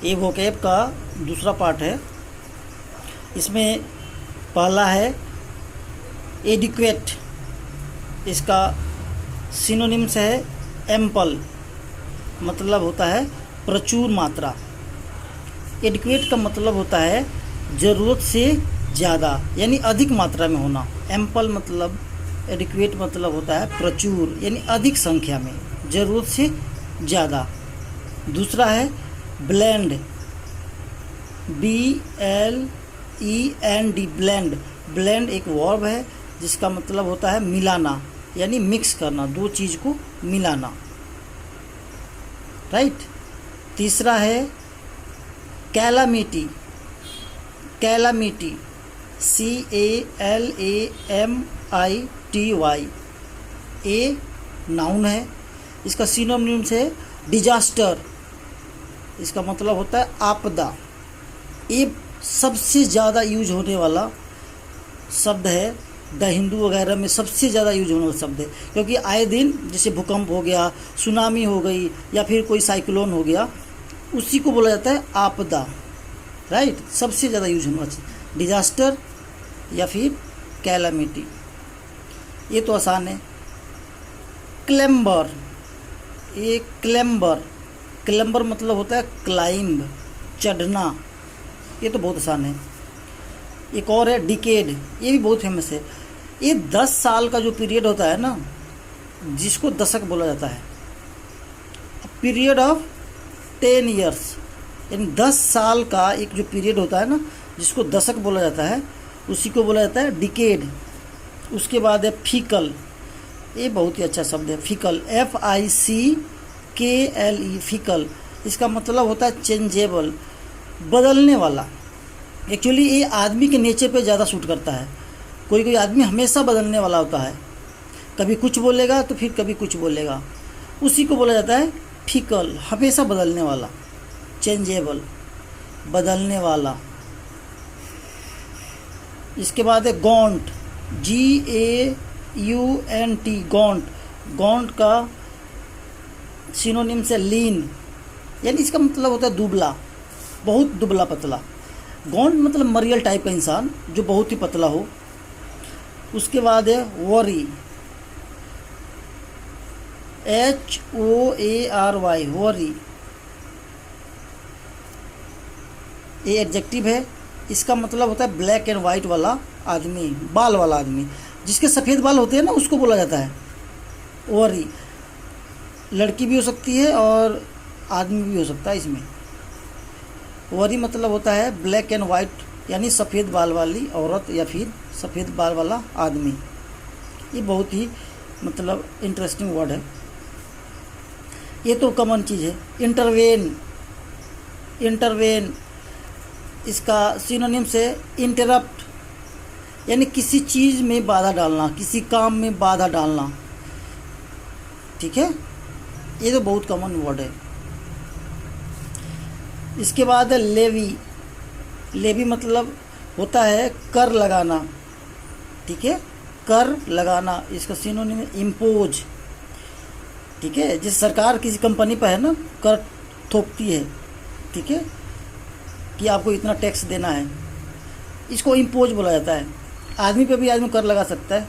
ये वोकैब का दूसरा पार्ट है। इसमें पहला है एडिक्वेट, इसका सिनोनिम्स है एम्पल, मतलब होता है प्रचुर मात्रा। एडिक्वेट का मतलब होता है ज़रूरत से ज़्यादा, यानी अधिक मात्रा में होना। एम्पल मतलब, एडिक्वेट मतलब होता है प्रचुर, यानी अधिक संख्या में, ज़रूरत से ज़्यादा। दूसरा है ब्लेंड, BLEND, ब्लेंड। ब्लेंड एक वर्ब है जिसका मतलब होता है मिलाना, यानी मिक्स करना, दो चीज़ को मिलाना, राइट। तीसरा है calamity, calamity CALAMITY, a noun है। इसका सिनोनिम्स है डिजास्टर, इसका मतलब होता है आपदा। ये सबसे ज़्यादा यूज होने वाला शब्द है, द हिंदू वगैरह में सबसे ज़्यादा यूज होने वाला शब्द है, क्योंकि आए दिन जैसे भूकंप हो गया, सुनामी हो गई, या फिर कोई साइक्लोन हो गया, उसी को बोला जाता है आपदा, राइट। सबसे ज़्यादा यूज होने वाला डिजास्टर या फिर कैलामिटी, ये तो आसान है। क्लेम्बर, ये क्लेम्बर, क्लेम्बर मतलब होता है क्लाइंब, चढ़ना, ये तो बहुत आसान है। एक और है डिकेड, ये भी बहुत फेमस है। ये 10 साल का जो पीरियड होता है ना, जिसको दशक बोला जाता है, पीरियड ऑफ 10 ईयर्स, यानी 10 साल का एक जो पीरियड होता है ना, जिसको दशक बोला जाता है, उसी को बोला जाता है डिकेड। उसके बाद है फीकल, ये बहुत ही अच्छा शब्द है, फीकल, FICKLE, फीकल। इसका मतलब होता है चेंजेबल, बदलने वाला। एक्चुअली ये आदमी के नेचर पे ज़्यादा सूट करता है। कोई कोई आदमी हमेशा बदलने वाला होता है, कभी कुछ बोलेगा तो फिर कभी कुछ बोलेगा, उसी को बोला जाता है फीकल, हमेशा बदलने वाला, चेंजेबल, बदलने वाला। इसके बाद है गॉन्ट, GAUNT, गॉन्ट। गॉन्ट का सिनोनिम से लीन, यानी इसका मतलब होता है दुबला, बहुत दुबला पतला। गॉन्ट मतलब मरियल टाइप का इंसान जो बहुत ही पतला हो। उसके बाद है वॉरी, HOARY, वॉरी, ये एडजेक्टिव है। इसका मतलब होता है ब्लैक एंड वाइट वाला आदमी, बाल वाला आदमी, जिसके सफ़ेद बाल होते हैं ना, उसको बोला जाता है वॉरी। लड़की भी हो सकती है और आदमी भी हो सकता है इसमें। वॉरी मतलब होता है ब्लैक एंड वाइट, यानी सफ़ेद बाल वाली औरत या फिर सफ़ेद बाल वाला आदमी। ये बहुत ही मतलब इंटरेस्टिंग वर्ड है। ये तो कॉमन चीज़ है। इंटरवेन, इंटरवेन, इसका सिनोनिम से इंटरप्ट, यानी किसी चीज़ में बाधा डालना, किसी काम में बाधा डालना, ठीक है। ये तो बहुत कॉमन वर्ड है। इसके बाद है लेवी, लेवी मतलब होता है कर लगाना, ठीक है, कर लगाना। इसका सिनोनिम है इम्पोज, ठीक है। जिस सरकार किसी कंपनी पर है ना, कर थोपती है, ठीक है, कि आपको इतना टैक्स देना है, इसको इम्पोज बोला जाता है। आदमी पे भी आदमी कर लगा सकता है,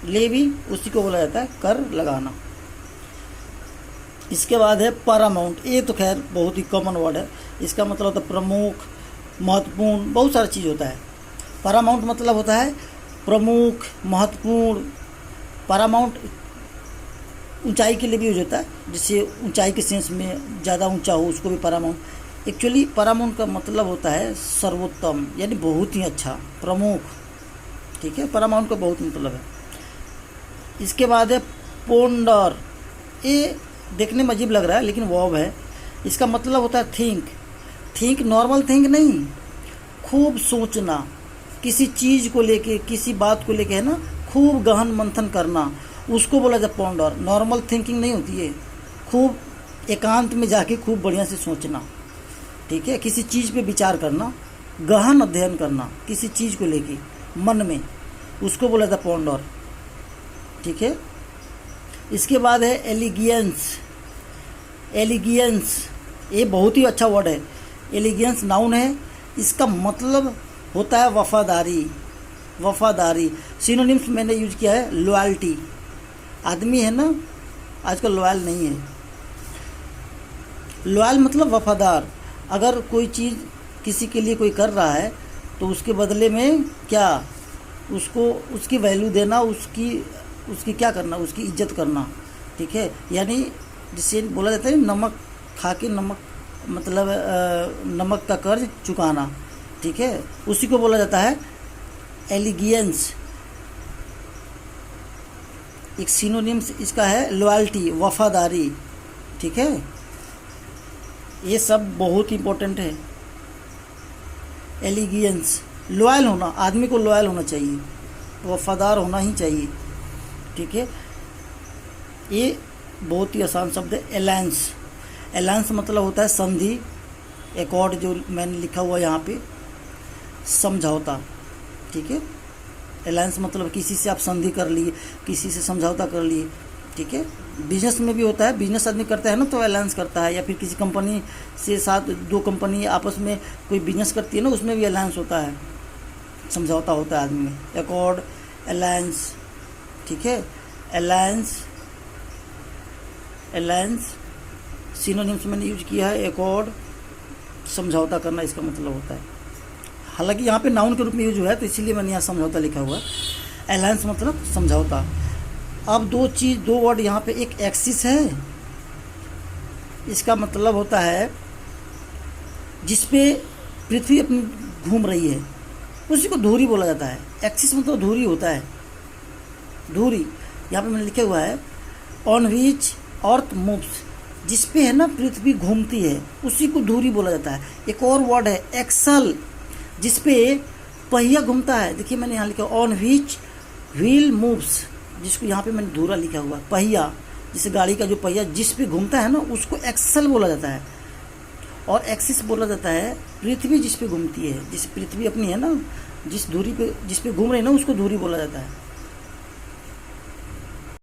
लेवी उसी को बोला जाता है कर लगाना। इसके बाद है पैरामाउंट, ये तो खैर बहुत ही कॉमन वर्ड है। इसका मतलब होता है प्रमुख, महत्वपूर्ण, बहुत सारी चीज़ होता है। पैरामाउंट मतलब होता है प्रमुख, महत्वपूर्ण। पैरामाउंट ऊंचाई के लिए भी यूज होता है, जिससे ऊंचाई के सेंस में ज़्यादा ऊंचा हो, उसको भी पैरामाउंट। एक्चुअली पैरामाउंट का मतलब होता है सर्वोत्तम, यानी बहुत ही अच्छा, प्रमुख, ठीक है। पैरामाउंट का बहुत मतलब है। इसके बाद है पोंडर, ये देखने में अजीब लग रहा है लेकिन वर्ब है। इसका मतलब होता है थिंक, थिंक नॉर्मल थिंक नहीं, खूब सोचना, किसी चीज़ को लेके, किसी बात को लेके है ना, खूब गहन मंथन करना, उसको बोला जाता है पोंडर। नॉर्मल थिंकिंग नहीं होती है, खूब एकांत में जाके खूब बढ़िया से सोचना, ठीक है। किसी चीज़ पे विचार करना, गहन अध्ययन करना किसी चीज़ को लेके मन में, उसको बोला जाता है पोंडर, ठीक है। इसके बाद है एलिगियंस, एलिगियंस ये बहुत ही अच्छा वर्ड है। एलिगेंस नाउन है, इसका मतलब होता है वफादारी, वफादारी। सिनोनिम्स मैंने यूज किया है लॉयल्टी। आदमी है ना आजकल लॉयल नहीं है। लॉयल मतलब वफादार। अगर कोई चीज़ किसी के लिए कोई कर रहा है तो उसके बदले में क्या, उसको उसकी वैल्यू देना, उसकी क्या करना, उसकी इज्जत करना, ठीक है। यानी जिसे बोला जाता है नमक खा के नमक, मतलब नमक का कर्ज चुकाना, ठीक है, उसी को बोला जाता है एलिगियंस। एक सिनोनिम्स इसका है लॉयल्टी, वफादारी, ठीक है। ये सब बहुत इंपॉर्टेंट है। एलिगियंस, लॉयल होना, आदमी को लॉयल होना चाहिए, वफादार होना ही चाहिए, ठीक है। ये बहुत ही आसान शब्द है एलायंस। एलायंस मतलब होता है संधि, एकॉर्ड जो मैंने लिखा हुआ यहाँ पे, समझौता, ठीक है। एलायंस मतलब किसी से आप संधि कर लिए, किसी से समझौता कर लिए, ठीक है। बिजनेस में भी होता है, बिजनेस आदमी करता है ना तो एलायंस करता है, या फिर किसी कंपनी से साथ दो कंपनी आपस में कोई बिजनेस करती है ना, उसमें भी एलायंस होता है, समझौता होता है आदमी में। एकॉर्ड, एलायंस, ठीक है। एलायंस, एलायंस सिनोनिम्स मैंने यूज किया है एकॉर्ड, समझौता करना इसका मतलब होता है। हालांकि यहाँ पे नाउन के रूप में यूज हुआ है तो इसीलिए मैंने यहाँ समझौता लिखा हुआ है। एलायंस मतलब समझौता। अब दो वर्ड यहाँ पे, एक एक्सिस है, इसका मतलब होता है जिस पे पृथ्वी अपनी घूम रही है, उसी को धुरी बोला जाता है। एक्सिस मतलब धुरी होता है, धुरी। यहाँ पे मैंने लिखा हुआ है ऑन विच अर्थ मूव्स, जिस पे है ना पृथ्वी घूमती है, उसी को धुरी बोला जाता है। एक और वर्ड है एक्सल, जिस पे पहिया घूमता है। देखिए मैंने यहाँ लिखा ऑन विच व्हील मूव्स, जिसको यहाँ पे मैंने धुरा लिखा हुआ, पहिया, जिस गाड़ी का जो पहिया जिस पे घूमता है ना उसको एक्सल बोला जाता है। और एक्सिस बोला जाता है पृथ्वी जिस पे घूमती है, जिस पृथ्वी अपनी है ना, जिस धुरी पे जिस पे घूम रही है ना, उसको धुरी बोला जाता है।